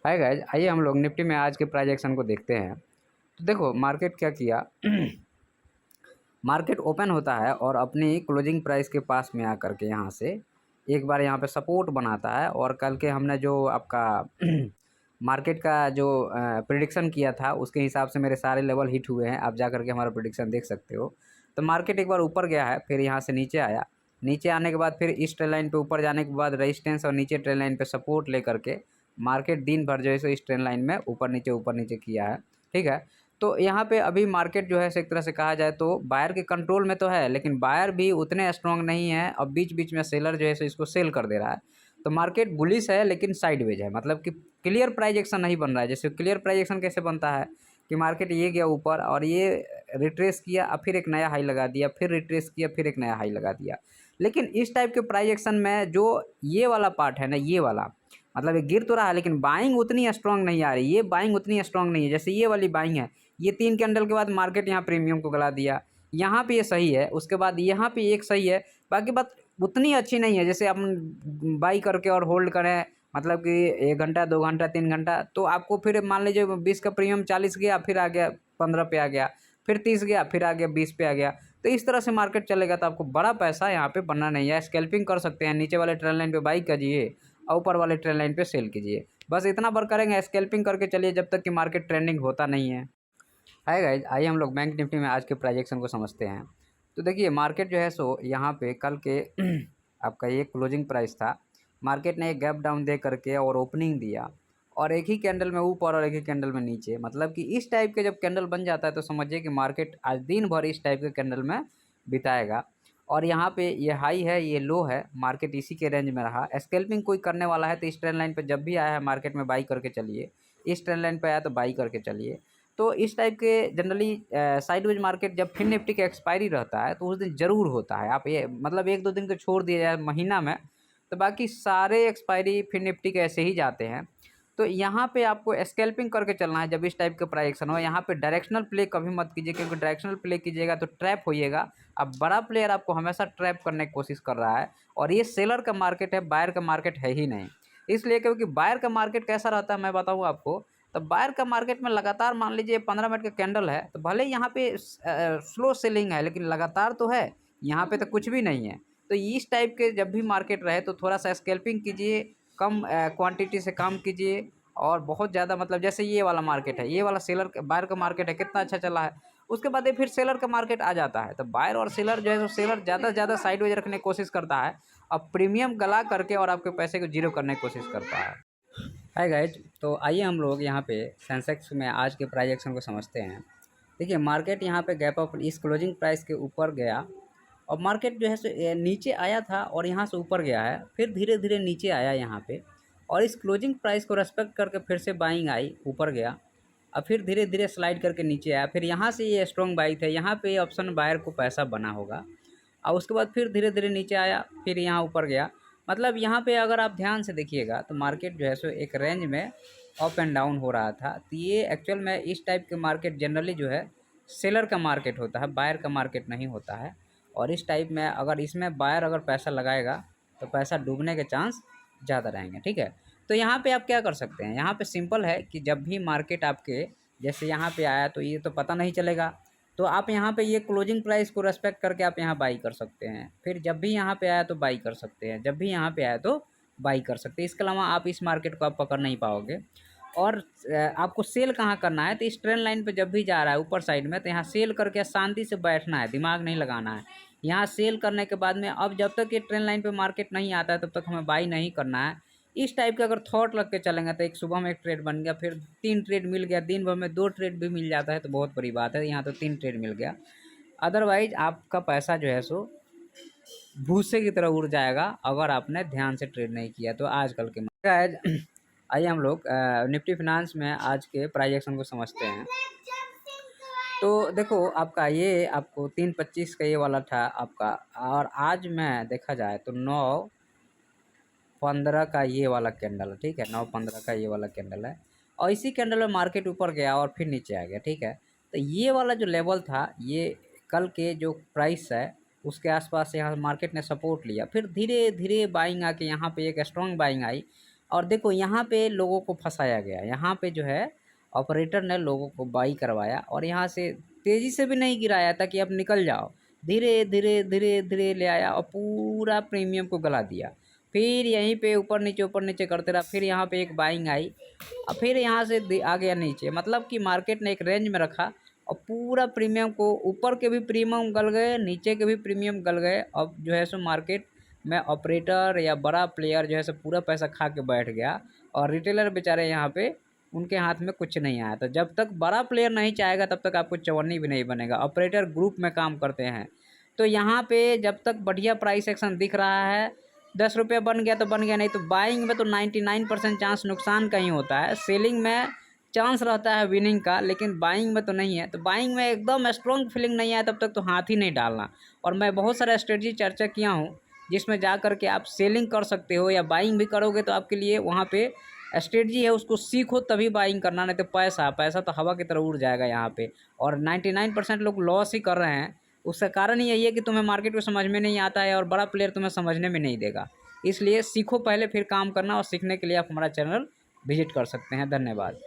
Hi guys, आइए हम लोग निफ्टी में आज के प्राइस एक्शन को देखते हैं। तो देखो मार्केट क्या किया। मार्केट ओपन होता है और अपनी क्लोजिंग प्राइस के पास में आकर के यहाँ से एक बार यहाँ पे सपोर्ट बनाता है। और कल के हमने जो आपका मार्केट का जो प्रिडिक्शन किया था उसके हिसाब से मेरे सारे लेवल हिट हुए हैं। आप जा कर के हमारा प्रिडिक्शन देख सकते हो। तो मार्केट एक बार ऊपर गया है, फिर यहाँ से नीचे आया। नीचे आने के बाद फिर इस ट्रेंड लाइन पे ऊपर जाने के बाद रेजिस्टेंस और नीचे ट्रेंड लाइन पे सपोर्ट लेकर के मार्केट दिन भर जो है सो इस ट्रेंड लाइन में ऊपर नीचे किया है। ठीक है, तो यहाँ पे अभी मार्केट जो है एक तरह से कहा जाए तो बायर के कंट्रोल में तो है, लेकिन बायर भी उतने स्ट्रॉन्ग नहीं है। अब बीच बीच में सेलर जो है सो इसको सेल कर दे रहा है। तो मार्केट बुलिश है लेकिन साइडवेज है, मतलब कि क्लियर प्राइस एक्शन नहीं बन रहा है। जैसे क्लियर प्राइस एक्शन कैसे बनता है कि मार्केट ये गया ऊपर और ये रिट्रेस किया, अब फिर एक नया हाई लगा दिया, फिर रिट्रेस किया, फिर एक नया हाई लगा दिया। लेकिन इस टाइप के प्राइस एक्शन में जो ये वाला पार्ट है ना, ये वाला मतलब ये गिर तो रहा है लेकिन बाइंग उतनी स्ट्रॉन्ग नहीं आ रही। ये बाइंग उतनी स्ट्रॉन्ग नहीं है जैसे ये वाली बाइंग है। ये 3 कैंडल के बाद मार्केट यहाँ प्रीमियम को गला दिया। यहाँ पे ये सही है, उसके बाद यहाँ पे एक सही है, बाकी बात उतनी अच्छी नहीं है। जैसे हम बाई करके और होल्ड करें, मतलब कि 1 घंटा 2 घंटा 3 घंटा, तो आपको फिर मान लीजिए 20 का प्रीमियम 40 गया, फिर आ गया 15 पे आ गया, फिर 30 गया, फिर आ गया 20 पे आ गया। तो इस तरह से मार्केट चलेगा तो आपको बड़ा पैसा यहाँ पे बनना नहीं है। स्कैल्पिंग कर सकते हैं, नीचे वाले ट्रेंड लाइन पे बाई कीजिए और ऊपर वाले ट्रेंड लाइन पे सेल कीजिए। बस इतना बार करेंगे, स्कैल्पिंग करके चलिए जब तक कि मार्केट ट्रेंडिंग होता नहीं है। हाय गाइज, आइए हम लोग बैंक निफ्टी में आज के प्राइजेक्शन को समझते हैं। तो देखिए मार्केट जो है सो यहाँ पे कल के आपका ये क्लोजिंग प्राइस था। मार्केट ने एक गैप डाउन दे करके और ओपनिंग दिया और एक ही कैंडल में ऊपर और एक ही कैंडल में नीचे, मतलब कि इस टाइप के जब कैंडल बन जाता है तो समझिए कि मार्केट आज दिन भर इस टाइप के कैंडल में बिताएगा। और यहाँ पे ये हाई है, ये लो है, मार्केट इसी के रेंज में रहा। स्कैल्पिंग कोई करने वाला है तो इस ट्रेंड लाइन पे जब भी आया है मार्केट में बाई करके चलिए, इस ट्रेंड लाइन पे आया तो बाई करके चलिए। तो इस टाइप के जनरली साइडवेज मार्केट जब फिर निफ्टी का एक्सपायरी रहता है तो उस दिन ज़रूर होता है। आप ये मतलब 1-2 दिन को छोड़ दिया जाए महीना में, तो बाकी सारे एक्सपायरी फिर निफ्टी के ऐसे ही जाते हैं। तो यहाँ पे आपको स्कैल्पिंग करके चलना है जब इस टाइप का प्राइस एक्शन हो। यहाँ पे डायरेक्शनल प्ले कभी मत कीजिए, क्योंकि डायरेक्शनल प्ले कीजिएगा तो ट्रैप होइएगा। अब बड़ा प्लेयर आपको हमेशा ट्रैप करने की कोशिश कर रहा है और ये सेलर का मार्केट है, बायर का मार्केट है ही नहीं। इसलिए क्योंकि बायर का मार्केट कैसा रहता है मैं बताऊँ आपको। तो बायर का मार्केट में लगातार मान लीजिए 15 मिनट का कैंडल है तो भले यहाँ पे स्लो सेलिंग है लेकिन लगातार तो है, यहाँ पे तो कुछ भी नहीं है। तो इस टाइप के जब भी मार्केट रहे तो थोड़ा सा स्कैल्पिंग कीजिए, कम क्वांटिटी से काम कीजिए। और बहुत ज़्यादा मतलब जैसे ये वाला मार्केट है, ये वाला सेलर बायर का मार्केट है, कितना अच्छा चला है। उसके बाद ये फिर सेलर का मार्केट आ जाता है। तो बायर और सेलर जो है तो सेलर ज़्यादा से ज़्यादा साइडवेज रखने की कोशिश करता है और प्रीमियम गला करके और आपके पैसे को जीरो करने की कोशिश करता है। हाय गाइज, तो आइए हम लोग यहाँ पे सेंसेक्स में आज के प्राइस एक्शन को समझते हैं। देखिए मार्केट यहाँ पे गैप अप इस क्लोजिंग प्राइस के ऊपर गया और मार्केट जो है सो नीचे आया था और यहाँ से ऊपर गया है, फिर धीरे धीरे नीचे आया यहाँ पे और इस क्लोजिंग प्राइस को रेस्पेक्ट करके फिर से बाइंग आई, ऊपर गया और फिर धीरे धीरे स्लाइड करके नीचे आया। फिर यहाँ से ये स्ट्रॉन्ग बाई थे, यहाँ पे ऑप्शन बायर को पैसा बना होगा और उसके बाद फिर धीरे धीरे नीचे आया, फिर यहाँ ऊपर गया। मतलब यहाँ पे अगर आप ध्यान से देखिएगा तो मार्केट जो है सो एक रेंज में अप एंड डाउन हो रहा था। तो ये एक्चुअल में इस टाइप के मार्केट जनरली जो है सेलर का मार्केट होता है, बायर का मार्केट नहीं होता है। और इस टाइप में अगर इसमें बायर अगर पैसा लगाएगा तो पैसा डूबने के चांस ज़्यादा रहेंगे। ठीक है, तो यहाँ पे आप क्या कर सकते हैं, यहाँ पे सिंपल है कि जब भी मार्केट आपके जैसे यहाँ पे आया तो ये तो पता नहीं चलेगा, तो आप यहाँ पे ये क्लोजिंग प्राइस को रेस्पेक्ट करके आप यहाँ बाई कर सकते हैं। फिर जब भी यहाँ पे आया तो बाई कर सकते हैं, जब भी यहाँ पे आया तो बाई कर सकते हैं। इसके अलावा आप इस मार्केट को आप पकड़ नहीं पाओगे। और आपको सेल कहाँ करना है, तो इस ट्रेंड लाइन पे जब भी जा रहा है ऊपर साइड में तो यहाँ सेल करके शांति से बैठना है, दिमाग नहीं लगाना है। यहाँ सेल करने के बाद में अब जब तक ये ट्रेंड लाइन पे मार्केट नहीं आता है तब तक हमें बाई नहीं करना है। इस टाइप का अगर थॉट रख के चलेंगे तो एक सुबह में एक ट्रेड बन गया, फिर 3 ट्रेड मिल गया, दिन भर में 2 ट्रेड भी मिल जाता है तो बहुत बड़ी बात है। यहाँ तो 3 ट्रेड मिल गया, अदरवाइज आपका पैसा जो है सो भूसे की तरह उड़ जाएगा अगर आपने ध्यान से ट्रेड नहीं किया। तो आजकल के आइए हम लोग निफ्टी फिनांस में आज के प्राइस एक्शन को समझते हैं। तो देखो आपका ये आपको 3.25 का ये वाला था आपका, और आज में देखा जाए तो 9.15 का ये वाला कैंडल है। ठीक है, 9.15 का ये वाला कैंडल है और इसी कैंडल में मार्केट ऊपर गया और फिर नीचे आ गया। ठीक है, तो ये वाला जो लेवल था ये कल के जो प्राइस है उसके आसपास यहाँ मार्केट ने सपोर्ट लिया, फिर धीरे धीरे बाइंग आके यहाँ पे एक स्ट्रॉन्ग बाइंग आई और देखो यहाँ पे लोगों को फंसाया गया, यहाँ पे जो है ऑपरेटर ने लोगों को बाई करवाया और यहाँ से तेज़ी से भी नहीं गिराया था कि अब निकल जाओ, धीरे धीरे धीरे धीरे ले आया और पूरा प्रीमियम को गला दिया। फिर यहीं पे ऊपर नीचे करते रहा, फिर यहाँ पे एक बाइंग आई और फिर यहाँ से आ गया नीचे। मतलब कि मार्केट ने एक रेंज में रखा और पूरा प्रीमियम को, ऊपर के भी प्रीमियम गल गए, नीचे के भी प्रीमियम गल गए। अब जो है सो मार्केट में ऑपरेटर या बड़ा प्लेयर जो है सो पूरा पैसा खा के बैठ गया और रिटेलर बेचारे यहाँ पे उनके हाथ में कुछ नहीं आया। तो जब तक बड़ा प्लेयर नहीं चाहेगा तब तक आपको चवन्नी भी नहीं बनेगा। ऑपरेटर ग्रुप में काम करते हैं, तो यहाँ पे जब तक बढ़िया प्राइस एक्शन दिख रहा है, 10 रुपये बन गया तो बन गया, नहीं तो बाइंग में तो 99% चांस नुकसान का ही होता है। सेलिंग में चांस रहता है विनिंग का, लेकिन बाइंग में तो नहीं है। तो बाइंग में एकदम स्ट्रॉन्ग फीलिंग नहीं आया तब तक तो हाथ ही नहीं डालना। और मैं बहुत सारा स्ट्रेटजी चर्चा किया हूँ जिसमें जा कर के आप सेलिंग कर सकते हो या बाइंग भी करोगे तो आपके लिए वहाँ पे स्ट्रेटजी है, उसको सीखो तभी बाइंग करना, नहीं तो पैसा तो हवा की तरह उड़ जाएगा यहाँ पे। और 99% लोग लॉस ही कर रहे हैं। उसका कारण यही है कि तुम्हें मार्केट को समझ में नहीं आता है और बड़ा प्लेयर तुम्हें समझने में नहीं देगा। इसलिए सीखो पहले, फिर काम करना। और सीखने के लिए आप हमारा चैनल विजिट कर सकते हैं। धन्यवाद।